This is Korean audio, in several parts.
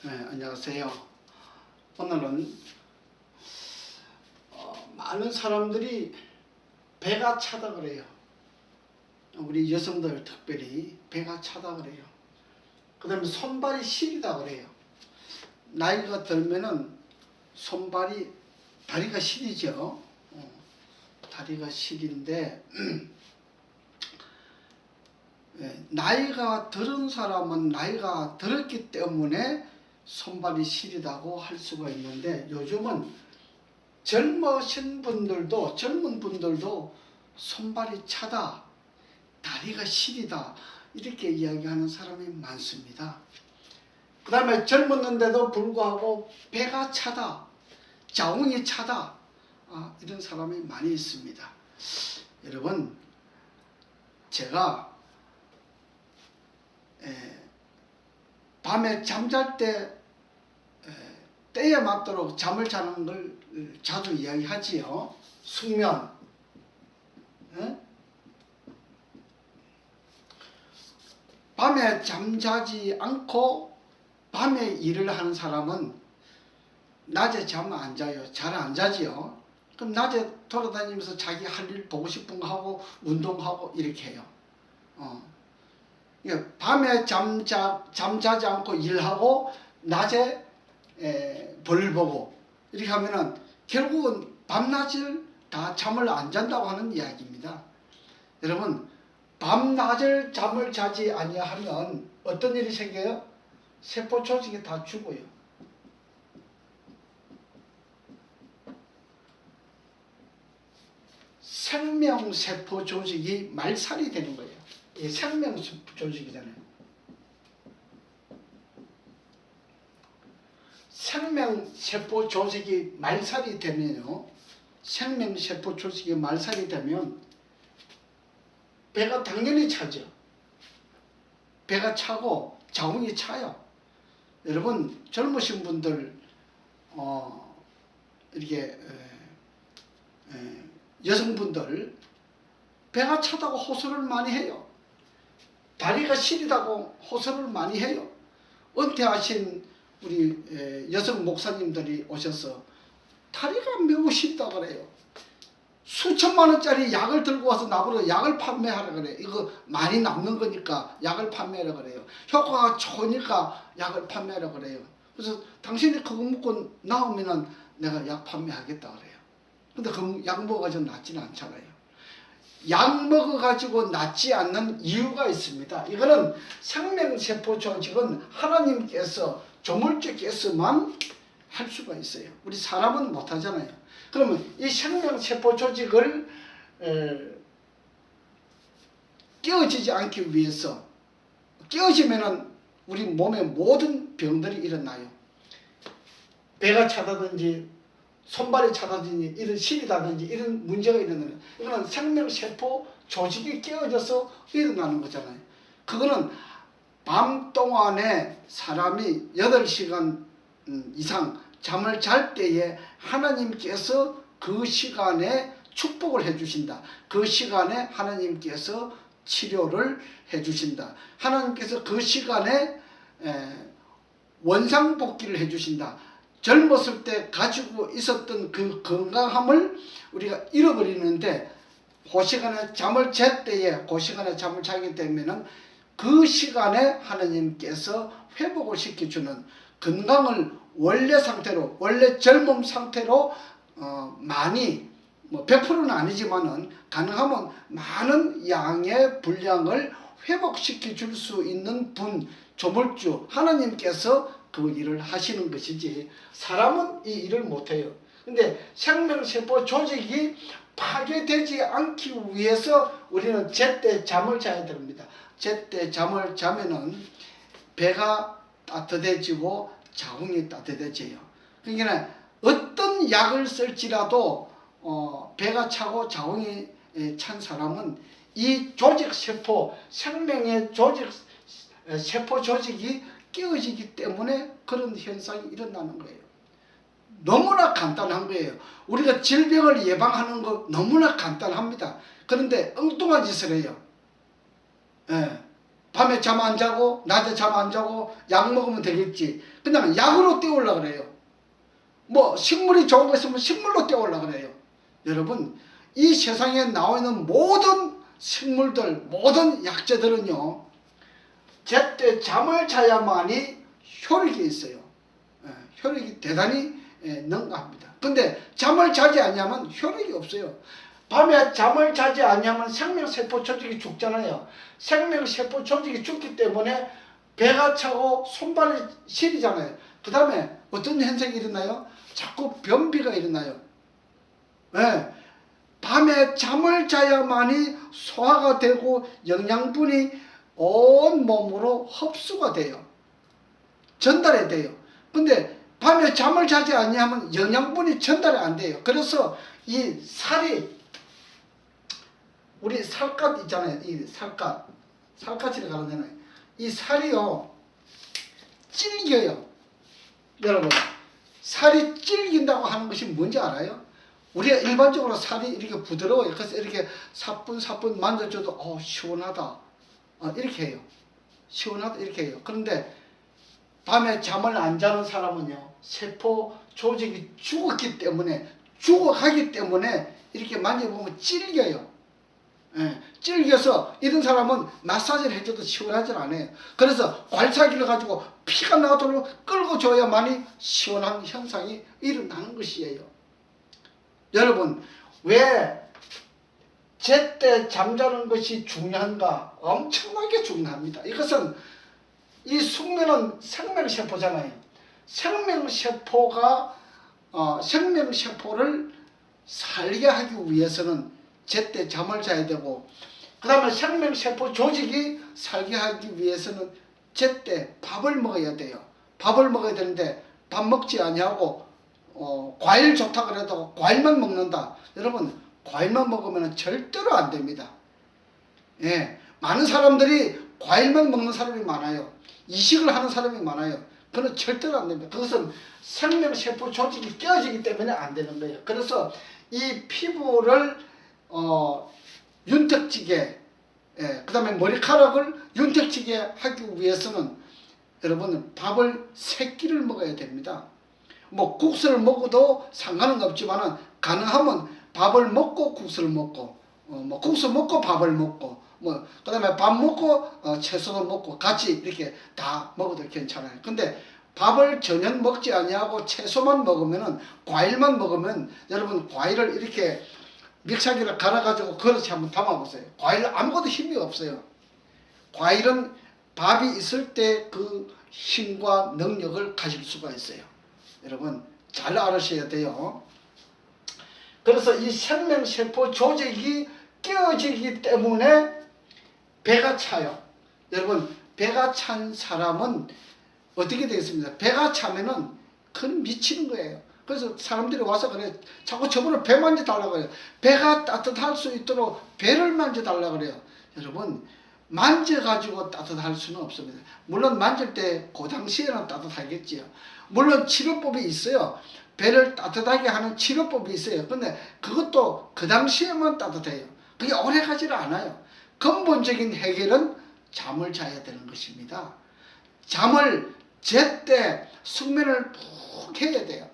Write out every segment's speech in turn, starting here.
네, 안녕하세요. 오늘은 많은 사람들이 배가 차다 그래요. 우리 여성들 특별히 배가 차다 그래요. 그 다음에 손발이 시리다 그래요. 나이가 들면은 손발이 다리가 시리죠. 다리가 시린데 나이가 들은 사람은 나이가 들었기 때문에 손발이 시리다고 할 수가 있는데, 요즘은 젊은 분들도 손발이 차다, 다리가 시리다 이렇게 이야기하는 사람이 많습니다. 그 다음에 젊었는데도 불구하고 배가 차다, 자궁이 차다, 이런 사람이 많이 있습니다. 여러분, 제가 밤에 잠잘 때 때에 맞도록 잠을 자는 걸 자주 이야기하지요. 숙면. 밤에 잠자지 않고 밤에 일을 하는 사람은 낮에 잠 안 자요. 잘 안 자지요. 그럼 낮에 돌아다니면서 자기 할 일 보고 싶은 거 하고 운동하고 이렇게 해요. 밤에 잠자지 않고 일하고 낮에 볼 보고 이렇게 하면은 결국은 밤낮을 다 잠을 안 잔다고 하는 이야기입니다. 여러분, 밤낮을 잠을 자지 아니하면 어떤 일이 생겨요? 세포 조직이 다 죽어요. 생명세포 조직이 말살이 되는 거예요. 이 생명세포 조직이잖아요. 생명세포 조직이 말살이 되면요, 생명세포 조직이 말살이 되면 배가 당연히 차죠. 배가 차고 자궁이 차요. 여러분, 젊으신 분들 이렇게 여성분들 배가 차다고 호소를 많이 해요. 다리가 시리다고 호소를 많이 해요. 은퇴하신 우리 여성 목사님들이 오셔서 다리가 매우 시리다 그래요. 수천만 원짜리 약을 들고 와서 나보고 약을 판매하라 그래요. 이거 많이 남는 거니까 약을 판매하라 그래요. 효과가 좋으니까 약을 판매하라 그래요. 그래서 당신이 그거 먹고 나오면은 내가 약 판매하겠다 그래요. 근데 그 약 먹어가지고 낫지는 않잖아요. 약 먹어가지고 낫지 않는 이유가 있습니다. 이거는 생명세포 조직은 하나님께서 조물주께서만 할 수가 있어요. 우리 사람은 못하잖아요. 그러면 이 생명세포 조직을 깨어지지 않기 위해서, 깨어지면은 우리 몸의 모든 병들이 일어나요. 배가 차다든지 손발이 차다든지 이런 시리다든지 이런 문제가 일어나요. 이거는 생명세포 조직이 깨어져서 일어나는 거잖아요. 그거는 밤 동안에 사람이 8시간 이상 잠을 잘 때에 하나님께서 그 시간에 축복을 해주신다. 그 시간에 하나님께서 치료를 해주신다. 하나님께서 그 시간에 원상복귀를 해주신다. 젊었을 때 가지고 있었던 그 건강함을 우리가 잃어버리는데, 그 시간에 잠을 잘 때에, 그 시간에 잠을 자게 되면은 그 시간에 하나님께서 회복을 시켜주는, 건강을 원래 상태로, 원래 젊음 상태로 많이, 100%는 아니지만은 가능하면 많은 양의 분량을 회복시켜 줄 수 있는 분, 조물주 하나님께서 그 일을 하시는 것이지 사람은 이 일을 못해요. 근데 생명세포 조직이 파괴되지 않기 위해서 우리는 제때 잠을 자야 됩니다. 제때 잠을 자면은 배가 따뜻해지고 자궁이 따뜻해져요. 그러니까 어떤 약을 쓸지라도 배가 차고 자궁이 찬 사람은 이 조직세포, 생명의 세포 조직이 깨어지기 때문에 그런 현상이 일어나는 거예요. 너무나 간단한 거예요. 우리가 질병을 예방하는 거 너무나 간단합니다. 그런데 엉뚱한 짓을 해요. 밤에 잠 안 자고 낮에 잠 안 자고 약 먹으면 되겠지. 그냥 약으로 때우려고 그래요. 뭐 식물이 좋은 거 있으면 식물로 때우려고 그래요. 여러분, 이 세상에 나와 있는 모든 식물들, 모든 약재들은요, 제때 잠을 자야만이 효력이 있어요. 효력이 대단히 능가합니다. 근데 잠을 자지 않으면 효력이 없어요. 밤에 잠을 자지 않으면 생명세포 조직이 죽잖아요. 생명세포 조직이 죽기 때문에 배가 차고 손발이 시리잖아요. 그 다음에 어떤 현상이 일어나요? 자꾸 변비가 일어나요. 네. 밤에 잠을 자야만이 소화가 되고 영양분이 온 몸으로 흡수가 돼요. 전달이 돼요. 근데 밤에 잠을 자지 않으면 영양분이 전달이 안 돼요. 그래서 이 살이, 우리 살갗 있잖아요. 이 살갗이라고 하잖아요. 이 살이요, 질겨요. 여러분, 살이 질긴다고 하는 것이 뭔지 알아요? 우리가 일반적으로 살이 이렇게 부드러워요. 그래서 이렇게 사뿐사뿐 만져줘도 시원하다, 이렇게 해요. 시원하다 이렇게 해요. 그런데 밤에 잠을 안 자는 사람은요, 세포 조직이 죽어가기 때문에 이렇게 만져보면 질겨요. 질겨서 이런 사람은 마사지를 해줘도 시원하지 않아요. 그래서 괄사기를 가지고 피가 나도록 끌고 줘야만이 시원한 현상이 일어나는 것이에요. 여러분, 왜 제때 잠자는 것이 중요한가? 엄청나게 중요합니다. 이것은, 이 숙면은 생명세포잖아요. 생명세포를 살게 하기 위해서는 제때 잠을 자야 되고, 그 다음에 생명세포 조직이 살게 하기 위해서는 제때 밥을 먹어야 돼요. 밥을 먹어야 되는데 밥 먹지 아니하고 과일 좋다 그래도 과일만 먹는다. 여러분, 과일만 먹으면 절대로 안 됩니다. 예, 많은 사람들이 과일만 먹는 사람이 많아요. 이식을 하는 사람이 많아요. 그건 절대로 안 됩니다. 그것은 생명세포 조직이 깨어지기 때문에 안 되는 거예요. 그래서 이 피부를 윤택지게, 그 다음에 머리카락을 윤택지게 하기 위해서는 여러분, 밥을 3끼를 먹어야 됩니다. 뭐 국수를 먹어도 상관은 없지만은, 가능하면 밥을 먹고 국수를 먹고, 뭐 국수 먹고 밥을 먹고, 뭐 그 다음에 밥 먹고 채소도 먹고 같이 이렇게 다 먹어도 괜찮아요. 근데 밥을 전혀 먹지 아니하고 채소만 먹으면은, 과일만 먹으면, 여러분, 과일을 이렇게 믹서기를 갈아가지고 그릇에 한번 담아보세요. 과일 아무것도 힘이 없어요. 과일은 밥이 있을 때 그 힘과 능력을 가질 수가 있어요. 여러분, 잘 알으셔야 돼요. 그래서 이 생명세포 조직이 깨어지기 때문에 배가 차요. 여러분, 배가 찬 사람은 어떻게 되겠습니까? 배가 차면은 그건 미치는 거예요. 그래서 사람들이 와서 그래, 자꾸 저번에 배 만져달라고 그래요. 배가 따뜻할 수 있도록 배를 만져달라고 그래요. 여러분, 만져가지고 따뜻할 수는 없습니다. 물론 만질 때 그 당시에는 따뜻하겠지요. 물론 치료법이 있어요. 배를 따뜻하게 하는 치료법이 있어요. 근데 그것도 그 당시에만 따뜻해요. 그게 오래 가지를 않아요. 근본적인 해결은 잠을 자야 되는 것입니다. 잠을 제때 숙면을 푹 해야 돼요.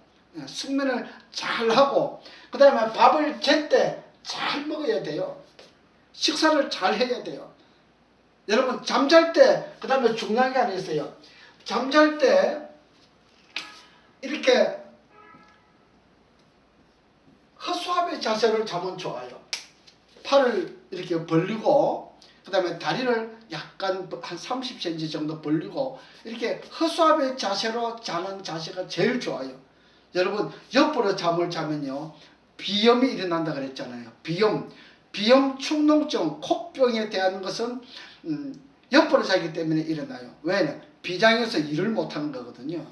숙면을 잘 하고, 그 다음에 밥을 제때 잘 먹어야 돼요. 식사를 잘 해야 돼요. 여러분, 잠잘 때, 그 다음에 중요한 게 하나 있어요. 잠잘 때 이렇게 허수아비 자세를 자면 좋아요. 팔을 이렇게 벌리고, 그 다음에 다리를 약간 한 30cm 정도 벌리고, 이렇게 허수아비 자세로 자는 자세가 제일 좋아요. 여러분, 옆으로 잠을 자면요, 비염이 일어난다 그랬잖아요. 비염, 축농증, 콧병에 대한 것은 옆으로 자기 때문에 일어나요. 왜냐? 비장에서 일을 못하는 거거든요.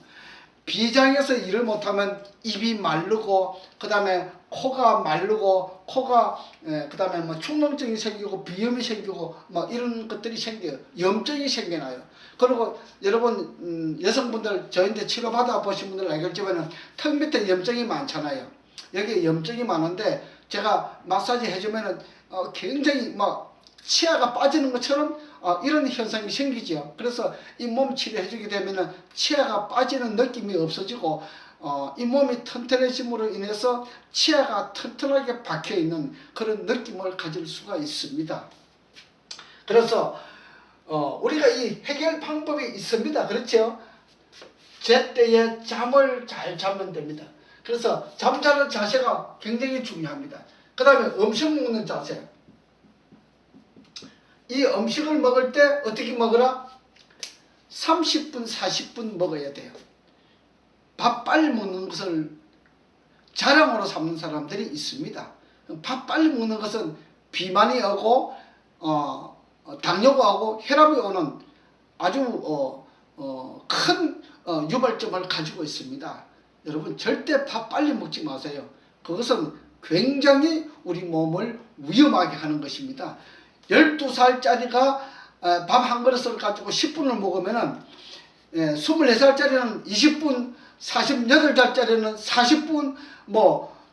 비장에서 일을 못하면 입이 마르고, 그 다음에 코가 마르고, 그 다음에 뭐 축농증이 생기고, 비염이 생기고, 뭐 이런 것들이 생겨요. 염증이 생겨나요. 그리고 여러분, 여성분들, 저한테 치료받아 보신 분들 알겠지만, 턱 밑에 염증이 많잖아요. 여기 염증이 많은데, 제가 마사지 해주면은 굉장히 막 치아가 빠지는 것처럼 이런 현상이 생기죠. 그래서 이 몸 치료해 주게 되면 치아가 빠지는 느낌이 없어지고 이 몸이 튼튼해짐으로 인해서 치아가 튼튼하게 박혀있는 그런 느낌을 가질 수가 있습니다. 그래서 우리가 이 해결 방법이 있습니다. 그렇죠? 제때에 잠을 잘 자면 됩니다. 그래서 잠자는 자세가 굉장히 중요합니다. 그 다음에 음식 먹는 자세. 이 음식을 먹을 때 어떻게 먹으라? 30분, 40분 먹어야 돼요. 밥 빨리 먹는 것을 자랑으로 삼는 사람들이 있습니다. 밥 빨리 먹는 것은 비만이 오고 당뇨가 오고 혈압이 오는 아주 큰 유발점을 가지고 있습니다. 여러분 절대 밥 빨리 먹지 마세요. 그것은 굉장히 우리 몸을 위험하게 하는 것입니다. 12살짜리가 밥 한 그릇을 가지고 10분을 먹으면 24살짜리는 20분, 48살짜리는 40분,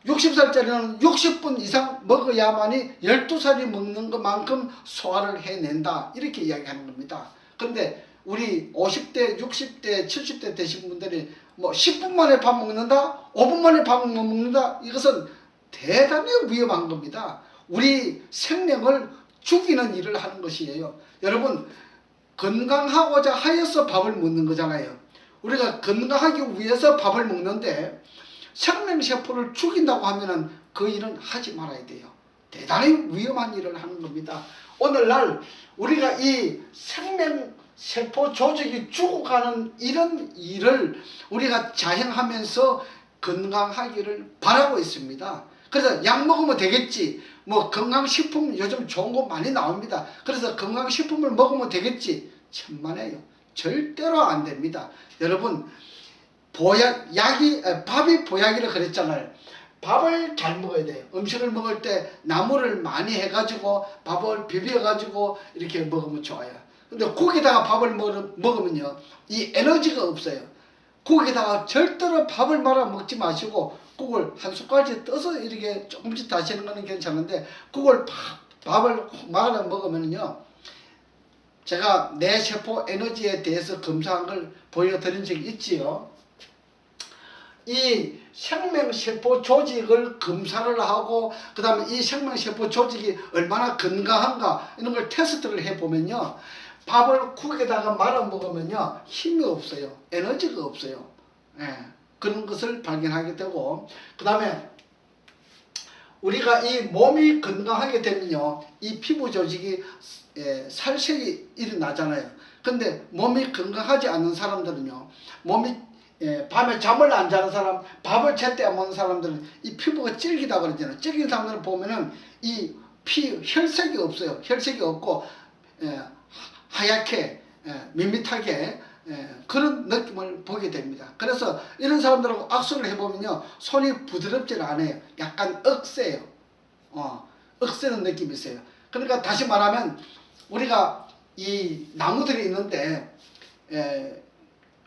60살짜리는 60분 이상 먹어야만이 12살이 먹는 것만큼 소화를 해낸다. 이렇게 이야기하는 겁니다. 그런데 우리 50대, 60대, 70대 되신 분들이 10분 만에 밥 먹는다? 5분 만에 밥 먹는다? 이것은 대단히 위험한 겁니다. 우리 생명을 죽이는 일을 하는 것이에요. 여러분 건강하고자 하여서 밥을 먹는 거잖아요. 우리가 건강하기 위해서 밥을 먹는데 생명세포를 죽인다고 하면은 그 일은 하지 말아야 돼요. 대단히 위험한 일을 하는 겁니다. 오늘날 우리가 이 생명세포 조직이 죽어가는 이런 일을 우리가 자행하면서 건강하기를 바라고 있습니다. 그래서 약 먹으면 되겠지. 건강식품 요즘 좋은 거 많이 나옵니다. 그래서 건강식품을 먹으면 되겠지. 천만에요. 절대로 안 됩니다. 여러분 밥이 보약이라 그랬잖아요. 밥을 잘 먹어야 돼요. 음식을 먹을 때 나물을 많이 해가지고 밥을 비벼가지고 이렇게 먹으면 좋아요. 근데 고기다가 밥을 먹으면요 이 에너지가 없어요. 고기다가 절대로 밥을 말아 먹지 마시고 국을 한 숟갈씩 떠서 이렇게 조금씩 다시는 거는 괜찮은데 국을 밥을 말아 먹으면요 제가 내 세포 에너지에 대해서 검사한 걸 보여드린 적이 있지요. 이 생명세포 조직을 검사를 하고 그 다음에 이 생명세포 조직이 얼마나 건강한가 이런 걸 테스트를 해보면요 밥을 국에다가 말아 먹으면요 힘이 없어요. 에너지가 없어요. 그런 것을 발견하게 되고 그 다음에 우리가 이 몸이 건강하게 되면요 이 피부 조직이 살색이 일어나잖아요. 근데 몸이 건강하지 않는 사람들은요 몸이 밤에 잠을 안 자는 사람, 밥을 제때 안 먹는 사람들은 이 피부가 질기다 그러잖아요. 질긴 사람들을 보면은 이 혈색이 없어요. 혈색이 없고 하얗게 밋밋하게 그런 느낌을 보게 됩니다. 그래서 이런 사람들하고 악수를 해보면요 손이 부드럽지 않아요. 약간 억세요. 억세는 느낌이 있어요. 그러니까 다시 말하면 우리가 이 나무들이 있는데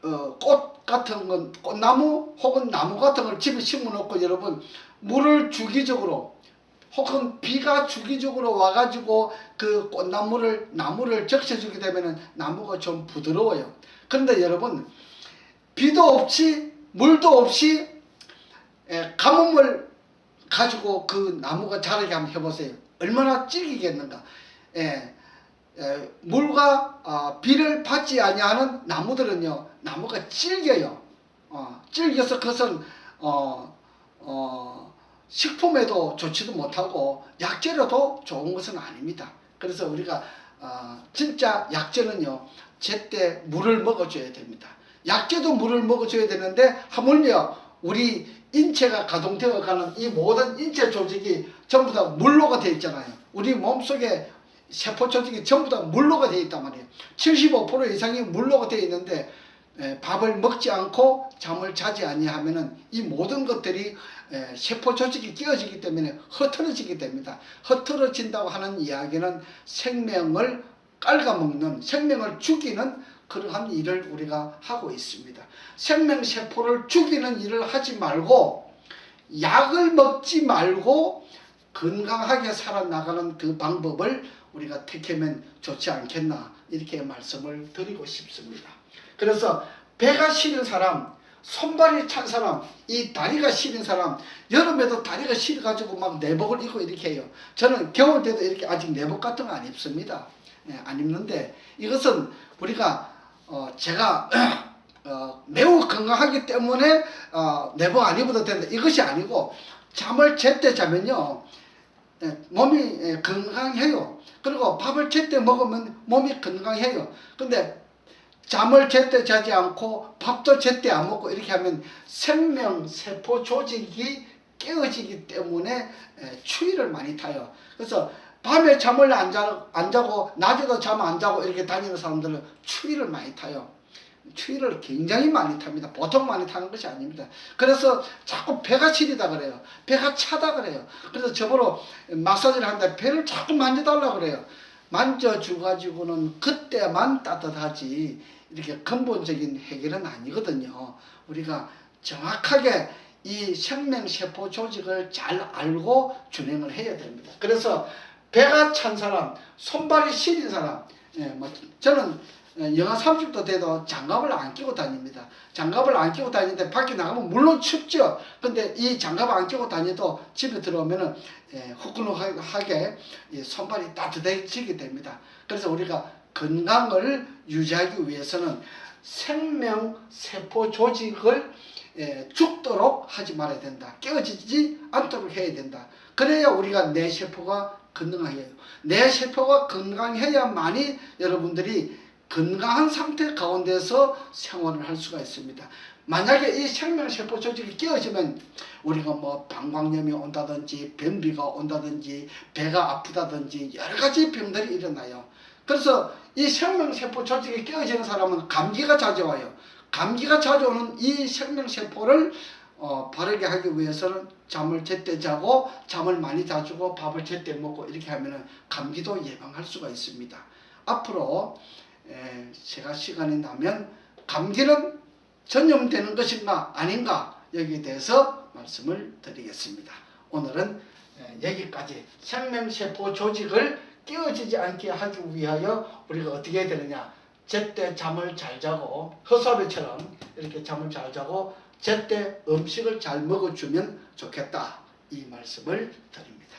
꽃 같은 건 꽃나무 혹은 나무 같은 걸 집에 심어 놓고 여러분 물을 주기적으로 혹은 비가 주기적으로 와가지고 그 나무를 적셔주게 되면 나무가 좀 부드러워요. 그런데 여러분 비도 없이 물도 없이 가뭄을 가지고 그 나무가 자라게 한번 해보세요. 얼마나 질기겠는가. 물과 비를 받지 아니하는 나무들은요 나무가 질겨요. 질겨서 그것은 식품에도 좋지도 못하고 약재로도 좋은 것은 아닙니다. 그래서 우리가 진짜 약재는요 제때 물을 먹어줘야 됩니다. 약재도 물을 먹어줘야 되는데 하물며 우리 인체가 가동되어 가는 이 모든 인체 조직이 전부 다 물로가 되어 있잖아요. 우리 몸속에 세포 조직이 전부 다 물로가 되어 있단 말이에요. 75% 이상이 물로가 되어 있는데 밥을 먹지 않고 잠을 자지 아니하면은 이 모든 것들이 세포 조직이 끼어지기 때문에 흐트러지게 됩니다. 흐트러진다고 하는 이야기는 생명을 깔아먹는, 생명을 죽이는 그러한 일을 우리가 하고 있습니다. 생명세포를 죽이는 일을 하지 말고 약을 먹지 말고 건강하게 살아나가는 그 방법을 우리가 택하면 좋지 않겠나 이렇게 말씀을 드리고 싶습니다. 그래서 배가 시린 사람, 손발이 찬 사람, 이 다리가 시린 사람, 여름에도 다리가 시려가지고 막 내복을 입고 이렇게 해요. 저는 겨울 때도 이렇게 아직 내복 같은 거 안 입습니다. 안 입는데 이것은 우리가 제가 매우 건강하기 때문에 내복 안 입어도 된다, 이것이 아니고 잠을 제때 자면요 몸이 건강해요. 그리고 밥을 제때 먹으면 몸이 건강해요. 근데 잠을 제때 자지 않고 밥도 제때 안 먹고 이렇게 하면 생명세포 조직이 깨어지기 때문에 추위를 많이 타요. 그래서 밤에 잠을 안 자고 낮에도 잠 안 자고 이렇게 다니는 사람들은 추위를 많이 타요. 추위를 굉장히 많이 탑니다. 보통 많이 타는 것이 아닙니다. 그래서 자꾸 배가 시리다 그래요. 배가 차다 그래요. 그래서 저보러 마사지를 하는데 배를 자꾸 만져달라고 그래요. 만져줘가지고는 그때만 따뜻하지 이렇게 근본적인 해결은 아니거든요. 우리가 정확하게 이 생명세포 조직을 잘 알고 진행을 해야 됩니다. 그래서 배가 찬 사람, 손발이 시린 사람, 저는 영하 30도 돼도 장갑을 안 끼고 다닙니다. 장갑을 안 끼고 다니는데 밖에 나가면 물론 춥죠. 근데 이 장갑을 안 끼고 다녀도 집에 들어오면은 후끈하게 손발이 따뜻해지게 됩니다. 그래서 우리가 건강을 유지하기 위해서는 생명세포 조직을 죽도록 하지 말아야 된다. 깨어지지 않도록 해야 된다. 그래야 우리가 내 세포가 건강해요. 내 세포가 건강해야만이 여러분들이 건강한 상태 가운데서 생활을 할 수가 있습니다. 만약에 이 생명세포 조직이 깨어지면 우리가 뭐 방광염이 온다든지 변비가 온다든지 배가 아프다든지 여러가지 병들이 일어나요. 그래서 이 생명세포 조직이 깨어지는 사람은 감기가 자주 와요. 감기가 자주 오는 이 생명세포를 바르게 하기 위해서는 잠을 제때 자고 잠을 많이 자주고 밥을 제때 먹고 이렇게 하면 감기도 예방할 수가 있습니다. 앞으로 제가 시간이 나면 감기는 전염되는 것인가 아닌가 여기에 대해서 말씀을 드리겠습니다. 오늘은 여기까지 생명세포 조직을 깨어지지 않게 하기 위하여 우리가 어떻게 해야 되느냐, 제때 잠을 잘 자고 허수아비처럼 이렇게 잠을 잘 자고 제때 음식을 잘 먹어주면 좋겠다, 이 말씀을 드립니다.